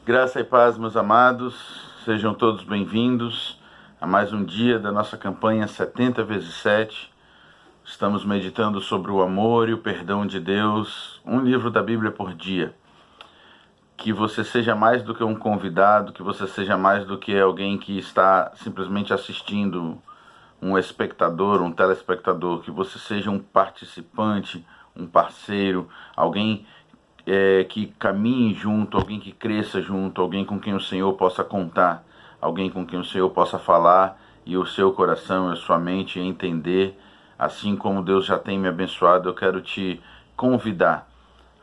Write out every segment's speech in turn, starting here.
Graça e paz, meus amados, sejam todos bem-vindos a mais um dia da nossa campanha 70 vezes 7. Estamos meditando sobre o amor e o perdão de Deus, um livro da Bíblia por dia. Que você seja mais do que um convidado, que você seja mais do que alguém que está simplesmente assistindo, um espectador, um telespectador, que você seja um participante, um parceiro, alguém que caminhe junto, alguém que cresça junto, alguém com quem o Senhor possa contar, alguém com quem o Senhor possa falar e o seu coração e a sua mente entender. Assim como Deus já tem me abençoado, eu quero te convidar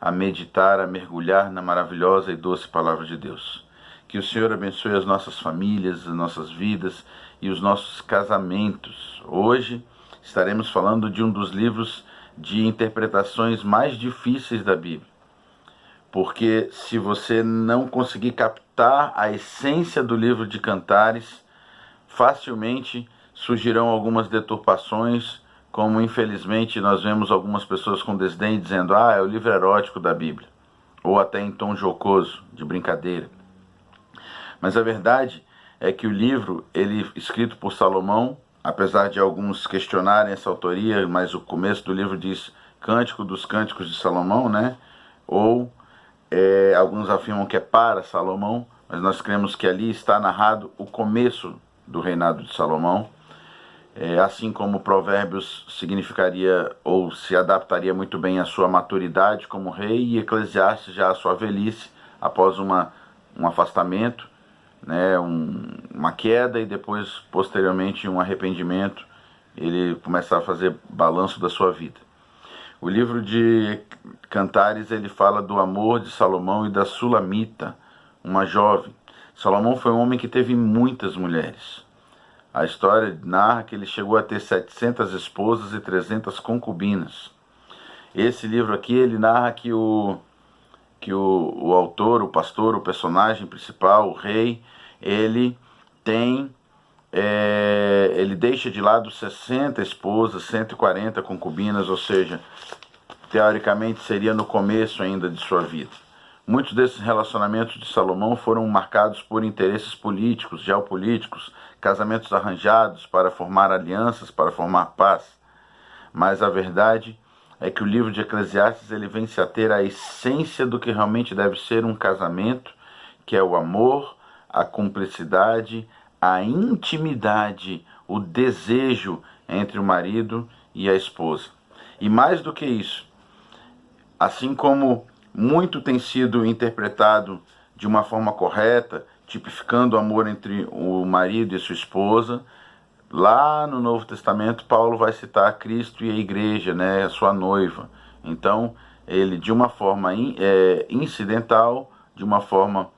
a meditar, a mergulhar na maravilhosa e doce palavra de Deus. Que o Senhor abençoe as nossas famílias, as nossas vidas e os nossos casamentos. Hoje estaremos falando de um dos livros de interpretações mais difíceis da Bíblia. Porque se você não conseguir captar a essência do livro de Cantares, facilmente surgirão algumas deturpações, como infelizmente nós vemos algumas pessoas com desdém dizendo: é o livro erótico da Bíblia, ou até em tom jocoso, de brincadeira. Mas a verdade é que o livro, ele escrito por Salomão, apesar de alguns questionarem essa autoria, mas o começo do livro diz Cântico dos Cânticos de Salomão, né? Ou alguns afirmam que é para Salomão, mas nós cremos que ali está narrado o começo do reinado de Salomão. Assim como Provérbios significaria ou se adaptaria muito bem à sua maturidade como rei, e Eclesiastes já à sua velhice, após um afastamento, né, uma queda e depois, posteriormente, um arrependimento. Ele começar a fazer balanço da sua vida. O livro de Cantares, ele fala do amor de Salomão e da Sulamita, uma jovem. Salomão foi um homem que teve muitas mulheres. A história narra que ele chegou a ter 700 esposas e 300 concubinas. Esse livro aqui, ele narra que o autor, o pastor, o personagem principal, o rei, ele deixa de lado 60 esposas, 140 concubinas, ou seja, teoricamente seria no começo ainda de sua vida. Muitos desses relacionamentos de Salomão foram marcados por interesses políticos, geopolíticos, casamentos arranjados para formar alianças, para formar paz. Mas a verdade é que o livro de Eclesiastes, ele vem se ater à essência do que realmente deve ser um casamento, que é o amor, a cumplicidade, a intimidade, o desejo entre o marido e a esposa. E mais do que isso, assim como muito tem sido interpretado de uma forma correta, tipificando o amor entre o marido e sua esposa, lá no Novo Testamento Paulo vai citar Cristo e a igreja, né, a sua noiva. Então, ele de uma forma incidental, de uma forma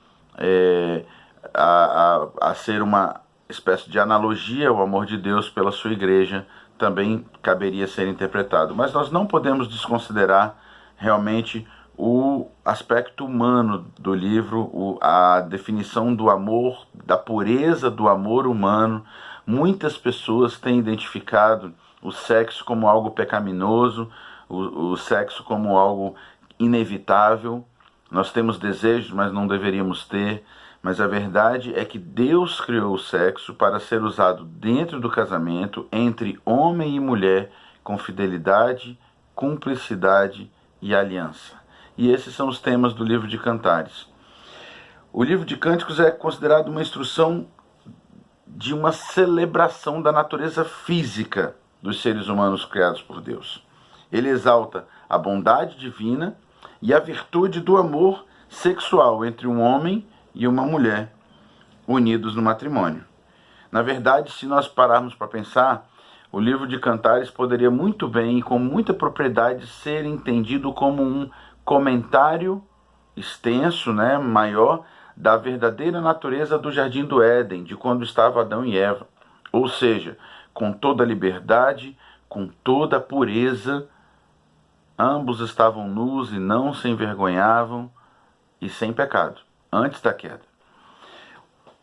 a ser uma espécie de analogia ao amor de Deus pela sua igreja, também caberia ser interpretado. Mas nós não podemos desconsiderar realmente o aspecto humano do livro, a definição do amor, da pureza do amor humano. Muitas pessoas têm identificado o sexo como algo pecaminoso, o sexo como algo inevitável. Nós temos desejos, mas não deveríamos ter. Mas a verdade é que Deus criou o sexo para ser usado dentro do casamento, entre homem e mulher, com fidelidade, cumplicidade e aliança. E esses são os temas do livro de Cantares. O livro de Cânticos é considerado uma instrução de uma celebração da natureza física dos seres humanos criados por Deus. Ele exalta a bondade divina e a virtude do amor sexual entre um homem e uma mulher unidos no matrimônio. Na verdade, se nós pararmos para pensar, o livro de Cantares poderia muito bem e com muita propriedade ser entendido como um comentário extenso, né, maior, da verdadeira natureza do Jardim do Éden, de quando estava Adão e Eva. Ou seja, com toda a liberdade, com toda a pureza, ambos estavam nus e não se envergonhavam e sem pecado, antes da queda.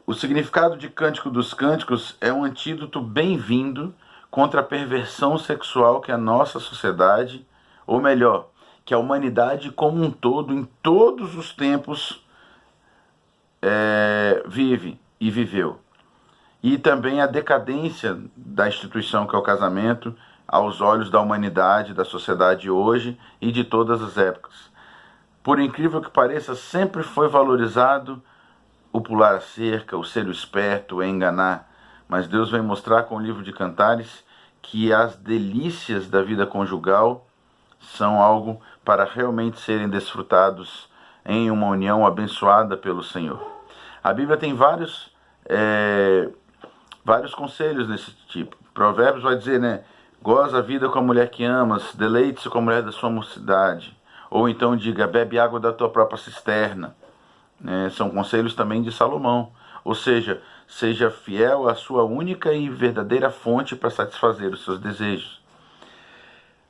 O significado de Cântico dos Cânticos é um antídoto bem-vindo contra a perversão sexual que a nossa sociedade, ou melhor, que a humanidade como um todo, em todos os tempos, vive e viveu. E também a decadência da instituição que é o casamento aos olhos da humanidade, da sociedade hoje e de todas as épocas. Por incrível que pareça, sempre foi valorizado o pular a cerca, o ser o esperto, o enganar. Mas Deus vem mostrar com o livro de Cantares que as delícias da vida conjugal são algo para realmente serem desfrutados em uma união abençoada pelo Senhor. A Bíblia tem vários conselhos nesse tipo. Provérbios vai dizer, né? Goza a vida com a mulher que amas, deleite-se com a mulher da sua mocidade. Ou então diga, bebe água da tua própria cisterna. São conselhos também de Salomão. Ou seja, seja fiel à sua única e verdadeira fonte para satisfazer os seus desejos.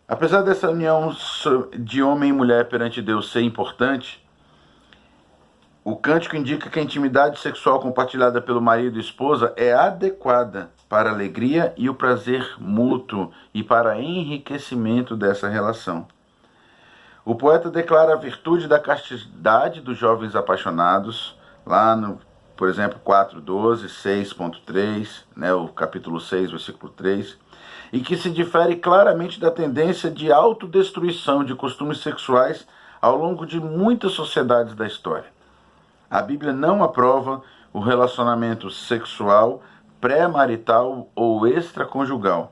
Apesar dessa união de homem e mulher perante Deus ser importante, o cântico indica que a intimidade sexual compartilhada pelo marido e esposa é adequada para a alegria e o prazer mútuo e para enriquecimento dessa relação. O poeta declara a virtude da castidade dos jovens apaixonados, lá no, por exemplo, 4:12, 6.3, o capítulo 6, versículo 3, e que se difere claramente da tendência de autodestruição de costumes sexuais ao longo de muitas sociedades da história. A Bíblia não aprova o relacionamento sexual pré-marital ou extraconjugal,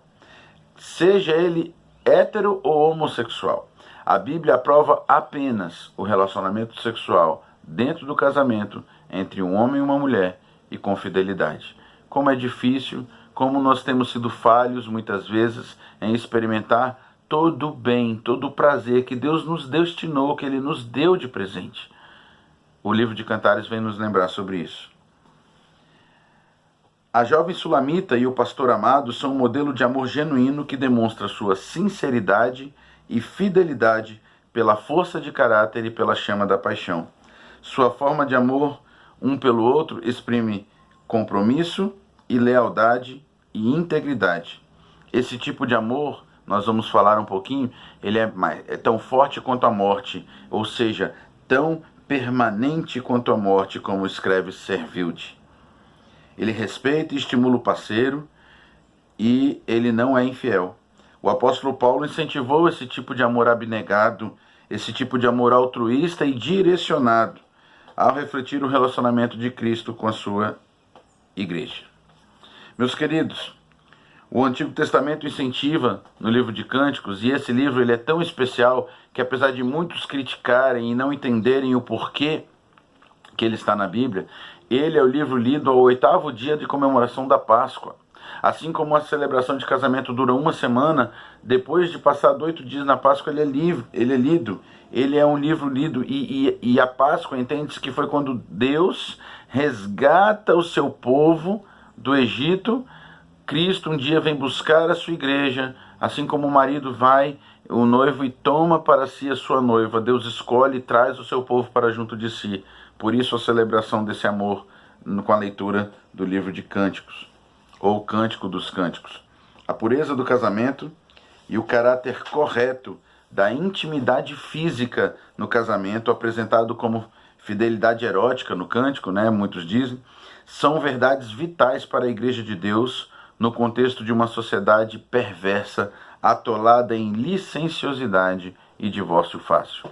seja ele hétero ou homossexual. A Bíblia aprova apenas o relacionamento sexual dentro do casamento entre um homem e uma mulher e com fidelidade. Como é difícil, como nós temos sido falhos muitas vezes em experimentar todo o bem, todo o prazer que Deus nos destinou, que Ele nos deu de presente. O livro de Cantares vem nos lembrar sobre isso. A jovem sulamita e o pastor amado são um modelo de amor genuíno que demonstra sua sinceridade e fidelidade pela força de caráter e pela chama da paixão. Sua forma de amor um pelo outro exprime compromisso e lealdade e integridade. Esse tipo de amor, nós vamos falar um pouquinho, ele é tão forte quanto a morte, ou seja, tão permanente quanto a morte, como escreve Servilde. Ele respeita e estimula o parceiro e ele não é infiel. O apóstolo Paulo incentivou esse tipo de amor abnegado, esse tipo de amor altruísta e direcionado, ao refletir o relacionamento de Cristo com a sua igreja. Meus queridos, o Antigo Testamento incentiva no livro de Cânticos, e esse livro ele é tão especial que, apesar de muitos criticarem e não entenderem o porquê que ele está na Bíblia, ele é o livro lido ao 8º dia de comemoração da Páscoa. Assim como a celebração de casamento dura uma semana, depois de passar 8 dias na Páscoa, ele é lido. Ele é um livro lido. E a Páscoa, entende-se que foi quando Deus resgata o seu povo do Egito. Cristo um dia vem buscar a sua igreja, assim como o marido vai, o noivo, e toma para si a sua noiva. Deus escolhe e traz o seu povo para junto de si. Por isso a celebração desse amor com a leitura do livro de Cânticos, ou Cântico dos Cânticos. A pureza do casamento e o caráter correto da intimidade física no casamento, apresentado como fidelidade erótica no cântico, muitos dizem, são verdades vitais para a Igreja de Deus no contexto de uma sociedade perversa, atolada em licenciosidade e divórcio fácil.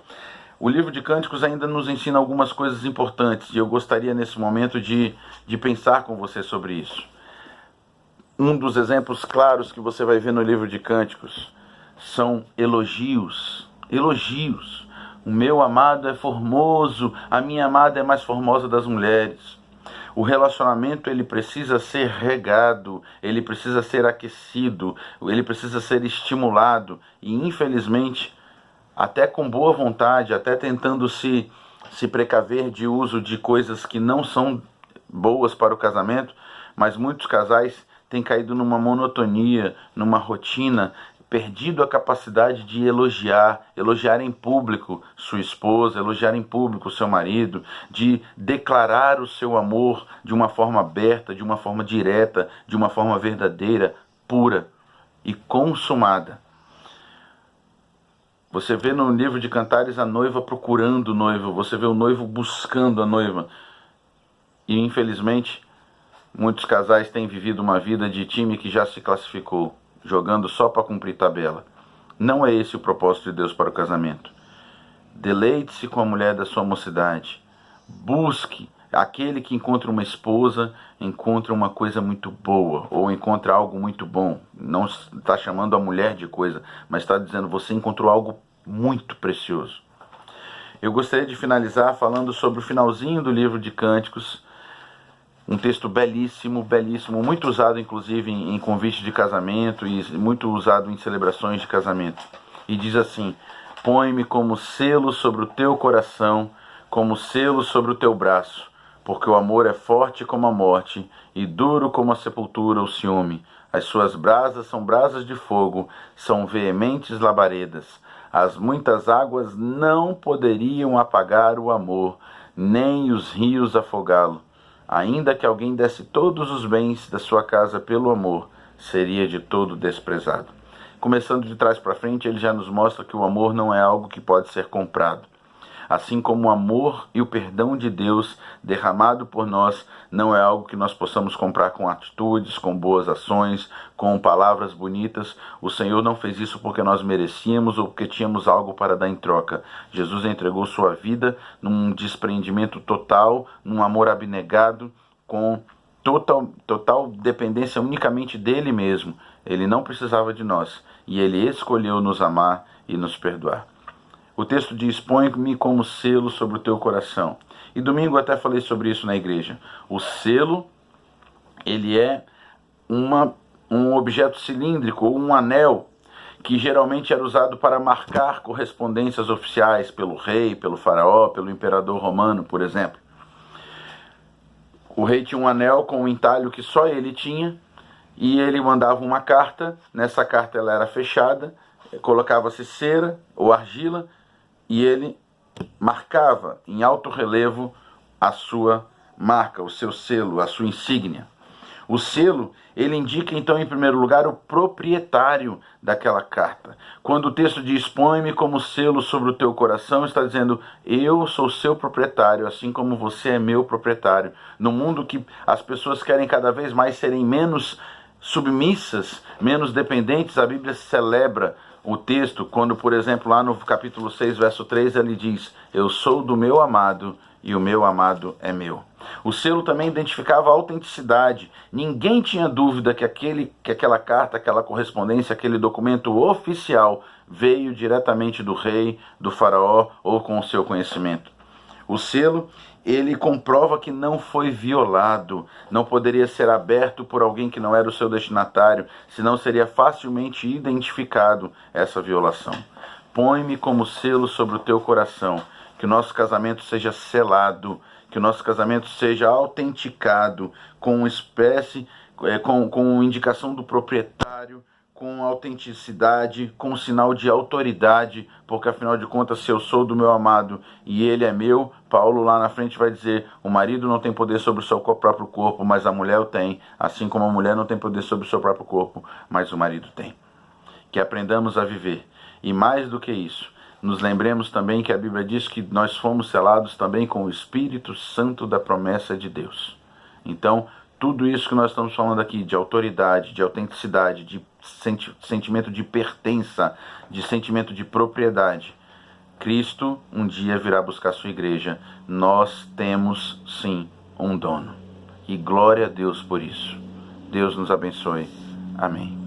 O livro de Cânticos ainda nos ensina algumas coisas importantes, e eu gostaria nesse momento de pensar com você sobre isso. Um dos exemplos claros que você vai ver no livro de Cânticos são elogios. Elogios. O meu amado é formoso, a minha amada é mais formosa das mulheres. O relacionamento ele precisa ser regado, ele precisa ser aquecido, ele precisa ser estimulado. E infelizmente, até com boa vontade, até tentando se precaver de uso de coisas que não são boas para o casamento, mas muitos casais têm caído numa monotonia, numa rotina, perdido a capacidade de elogiar em público sua esposa, elogiar em público seu marido, de declarar o seu amor de uma forma aberta, de uma forma direta, de uma forma verdadeira, pura e consumada. Você vê no livro de Cantares a noiva procurando o noivo, você vê o noivo buscando a noiva. E infelizmente, muitos casais têm vivido uma vida de time que já se classificou, jogando só para cumprir tabela. Não é esse o propósito de Deus para o casamento. Deleite-se com a mulher da sua mocidade. Busque. Aquele que encontra uma esposa, encontra uma coisa muito boa, ou encontra algo muito bom. Não está chamando a mulher de coisa, mas está dizendo, você encontrou algo muito precioso. Eu gostaria de finalizar falando sobre o finalzinho do livro de Cânticos, um texto belíssimo, belíssimo, muito usado inclusive em convites de casamento e muito usado em celebrações de casamento. E diz assim, põe-me como selo sobre o teu coração, como selo sobre o teu braço, porque o amor é forte como a morte e duro como a sepultura o ciúme. As suas brasas são brasas de fogo, são veementes labaredas. As muitas águas não poderiam apagar o amor, nem os rios afogá-lo. Ainda que alguém desse todos os bens da sua casa pelo amor, seria de todo desprezado. Começando de trás para frente, ele já nos mostra que o amor não é algo que pode ser comprado. Assim como o amor e o perdão de Deus derramado por nós não é algo que nós possamos comprar com atitudes, com boas ações, com palavras bonitas. O Senhor não fez isso porque nós merecíamos ou porque tínhamos algo para dar em troca. Jesus entregou sua vida num desprendimento total, num amor abnegado, com total dependência unicamente dele mesmo. Ele não precisava de nós e ele escolheu nos amar e nos perdoar. O texto diz, põe-me como selo sobre o teu coração. E domingo eu até falei sobre isso na igreja. O selo, ele é um objeto cilíndrico, ou um anel, que geralmente era usado para marcar correspondências oficiais pelo rei, pelo faraó, pelo imperador romano, por exemplo. O rei tinha um anel com um entalho que só ele tinha, e ele mandava uma carta, nessa carta ela era fechada, colocava-se cera ou argila, e ele marcava em alto relevo a sua marca, o seu selo, a sua insígnia. O selo, ele indica então em primeiro lugar o proprietário daquela carta. Quando o texto diz, põe-me como selo sobre o teu coração, está dizendo, eu sou seu proprietário, assim como você é meu proprietário. No mundo que as pessoas querem cada vez mais serem menos submissas, menos dependentes, a Bíblia celebra o texto, quando, por exemplo, lá no capítulo 6, verso 3, ele diz, eu sou do meu amado e o meu amado é meu. O selo também identificava a autenticidade. Ninguém tinha dúvida que aquela carta, aquela correspondência, aquele documento oficial veio diretamente do rei, do faraó ou com o seu conhecimento. O selo, ele comprova que não foi violado, não poderia ser aberto por alguém que não era o seu destinatário, senão seria facilmente identificado essa violação. Põe-me como selo sobre o teu coração, que o nosso casamento seja selado, que o nosso casamento seja autenticado com com indicação do proprietário, com autenticidade, com sinal de autoridade, porque afinal de contas, se eu sou do meu amado e ele é meu, Paulo lá na frente vai dizer, o marido não tem poder sobre o seu próprio corpo, mas a mulher o tem, assim como a mulher não tem poder sobre o seu próprio corpo, mas o marido tem. Que aprendamos a viver. E mais do que isso, nos lembremos também que a Bíblia diz que nós fomos selados também com o Espírito Santo da promessa de Deus. Então, tudo isso que nós estamos falando aqui, de autoridade, de autenticidade, de sentimento de pertença, de sentimento de propriedade, Cristo um dia virá buscar sua igreja. Nós temos, sim, um dono. E glória a Deus por isso. Deus nos abençoe. Amém.